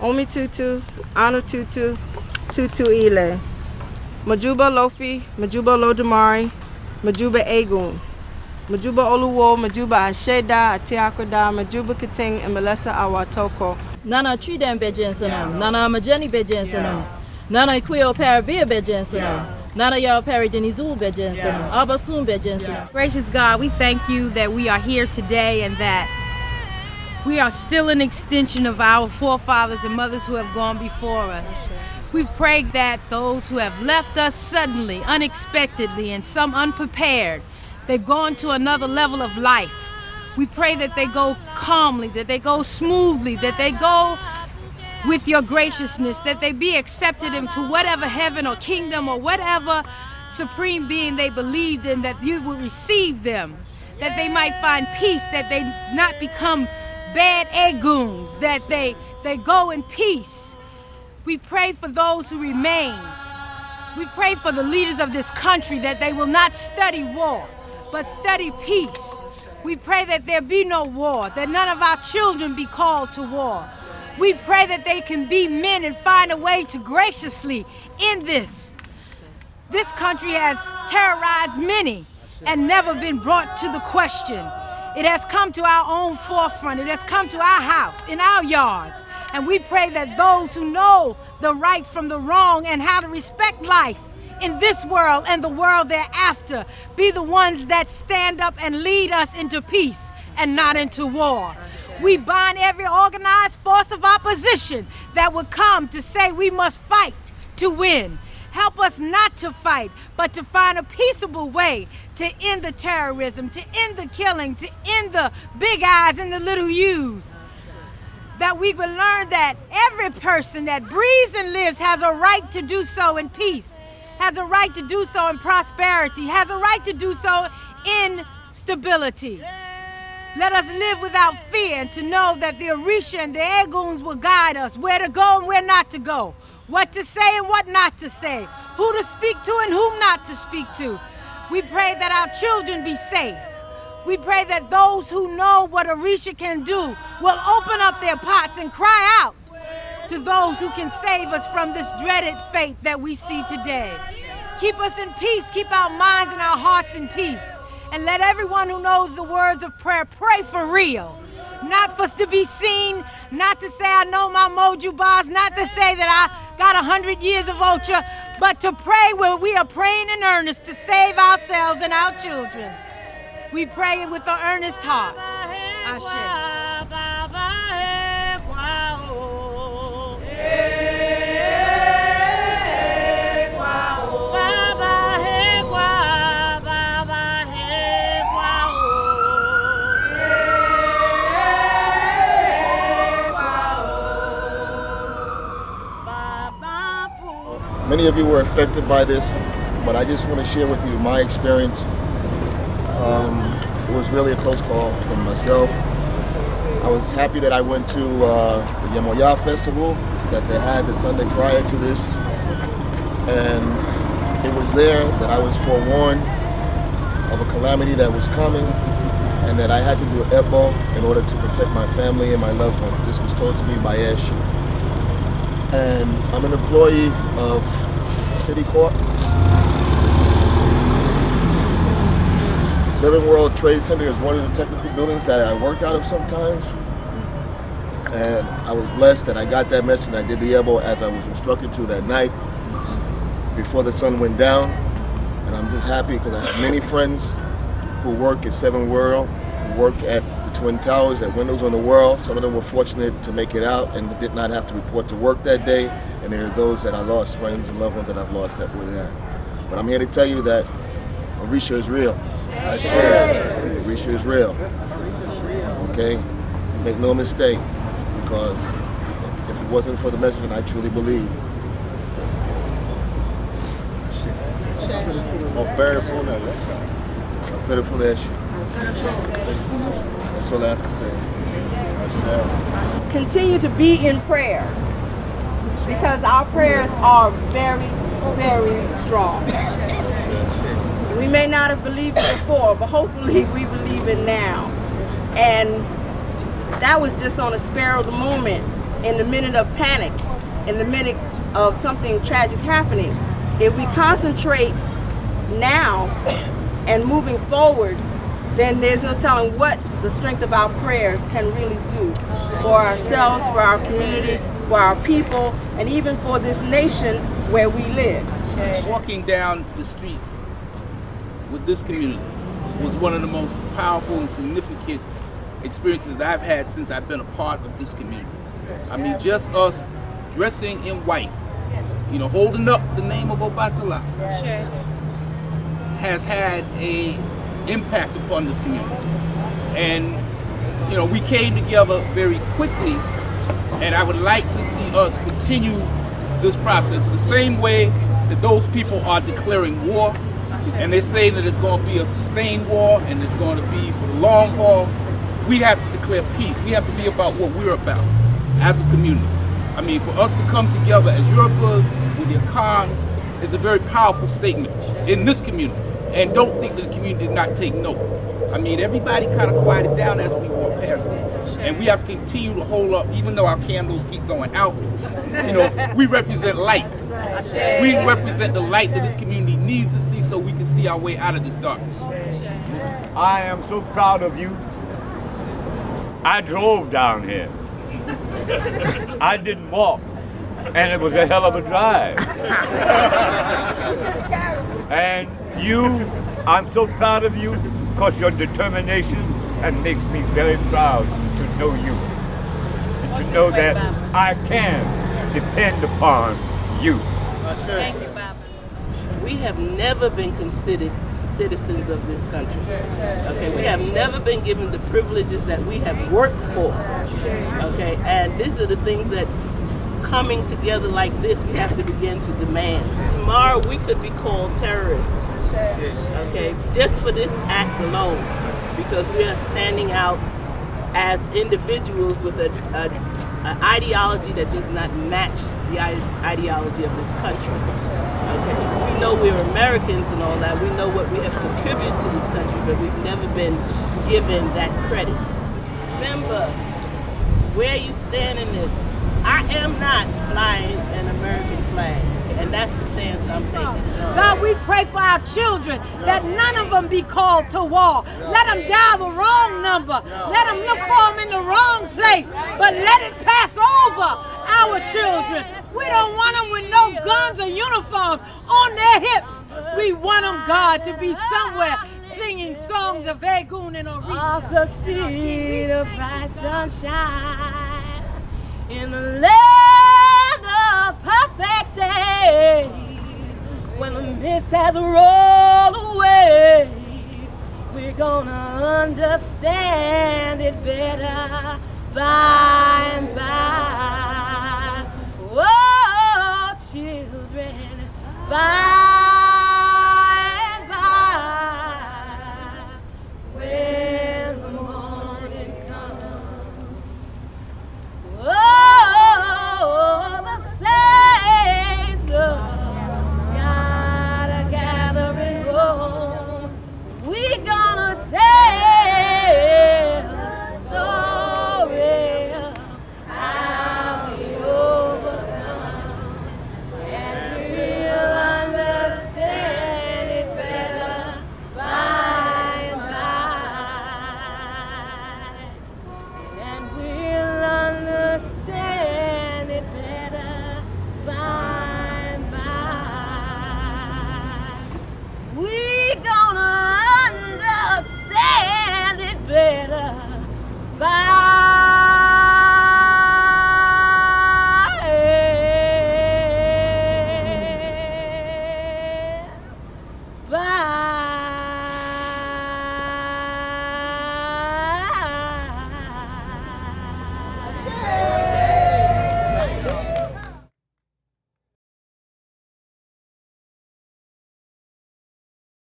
Omi Tutu, Anu Tutu, Tutu Ile, Majuba Lofi, Majuba Lodamari, Majuba Agun, Majuba Oluwo, Majuba Asheda, Atiakoda, Majuba Kiting, and Melissa Awatoko. Nana Tridem Bejensanum, Nana Majeni Bejensanum, Nana Quio Parabia Bejensanum, Nana Yao Paradinizul Bejensanum, Abasun Bejensanum. Gracious God, we thank you that we are here today and that we are still an extension of our forefathers and mothers who have gone before us. We pray that those who have left us suddenly, unexpectedly, and some unprepared, they've gone to another level of life. We pray that they go calmly, that they go smoothly, that they go with your graciousness, that they be accepted into whatever heaven or kingdom or whatever supreme being they believed in, that you will receive them, that they might find peace, that they not become bad egoons, that they go in peace. We pray for those who remain. We pray for the leaders of this country that they will not study war, but study peace. We pray that there be no war, that none of our children be called to war. We pray that they can be men and find a way to graciously end this. This country has terrorized many and never been brought to the question. It has come to our own forefront. It has come to our house, in our yards. And we pray that those who know the right from the wrong and how to respect life in this world and the world thereafter be the ones that stand up and lead us into peace and not into war. We bind every organized force of opposition that would come to say we must fight to win. Help us not to fight, but to find a peaceable way to end the terrorism, to end the killing, to end the big eyes and the little U's. That we will learn that every person that breathes and lives has a right to do so in peace, has a right to do so in prosperity, has a right to do so in stability. Let us live without fear and to know that the Orisha and the Eguns will guide us where to go and where not to go, what to say and what not to say, who to speak to and whom not to speak to. We pray that our children be safe. We pray that those who know what Orisha can do will open up their pots and cry out to those who can save us from this dreaded fate that we see today. Keep us in peace, keep our minds and our hearts in peace, and let everyone who knows the words of prayer pray for real. Not for us to be seen, not to say I know my Moju bars, not to say that I got 100 years of ultra, but to pray where we are praying in earnest to save ourselves and our children. We pray with an earnest heart. Ashe. Many of you were affected by this, but I just want to share with you my experience. It was really a close call from myself. I was happy that I went to the Yemoya festival that they had the Sunday prior to this, and it was there that I was forewarned of a calamity that was coming and that I had to do an Ebo in order to protect my family and my loved ones. This was told to me by Ash. And I'm an employee of City Court. 7 World Trade Center is one of the technical buildings that I work out of sometimes. And I was blessed that I got that message and I did the Ebo as I was instructed to that night before the sun went down. And I'm just happy because I have many friends who work at 7 World, who work at the Twin Towers, at Windows on the World. Some of them were fortunate to make it out and did not have to report to work that day. And there are those that I lost, friends and loved ones that I've lost that were there. But I'm here to tell you that Orisha is real. Orisha is real. Okay? Make no mistake, because if it wasn't for the message, and I truly believe. That's all I have to say. Continue to be in prayer, because our prayers are very, very strong. We may not have believed it before, but hopefully we believe it now. And that was just on a spur of the moment. in the minute of panic, in the minute of something tragic happening. If we concentrate now and moving forward, then there's no telling what the strength of our prayers can really do for ourselves, for our community, for our people, and even for this nation where we live. Walking down the street with this community was one of the most powerful and significant experiences that I've had since I've been a part of this community. I mean, just us dressing in white, you know, holding up the name of Obatala has had a impact upon this community. And, you know, we came together very quickly, and I would like to see us continue this process the same way that those people are declaring war, and they're saying that it's going to be a sustained war and it's going to be for the long haul. We have to declare peace. We have to be about what we're about as a community. I mean, for us to come together as Yorubas with your Khans is a very powerful statement in this community. And don't think that the community did not take note. I mean, everybody kind of quieted down as we walked past it. And we have to continue to hold up, even though our candles keep going out. You know, we represent light. We represent the light that this community needs to see so we can see our way out of this darkness. I am so proud of you. I drove down here. I didn't walk, and it was a hell of a drive. And you, I'm so proud of you because your determination and makes me very proud to know you. And to know that I can depend upon you. Thank you, Baba. We have never been considered citizens of this country. Okay, we have never been given the privileges that we have worked for. Okay, and these are the things that coming together like this, we have to begin to demand. Tomorrow we could be called terrorists. Okay, just for this act alone, because we are standing out as individuals with an ideology that does not match the ideology of this country. Okay, we know we're Americans and all that. We know what we have contributed to this country, but we've never been given that credit. Remember, where you stand in this, I am not flying an American flag. And that's the stance I'm taking. God, we pray for our children that none of them be called to war. Let them dial the wrong number. Let them look for them in the wrong place. But let it pass over our children. We don't want them with no guns or uniforms on their hips. We want them, God, to be somewhere singing songs of Egun and Orisha. Also see the bright sunshine in the land of perfect days, when the mist has rolled away, we're gonna understand it better by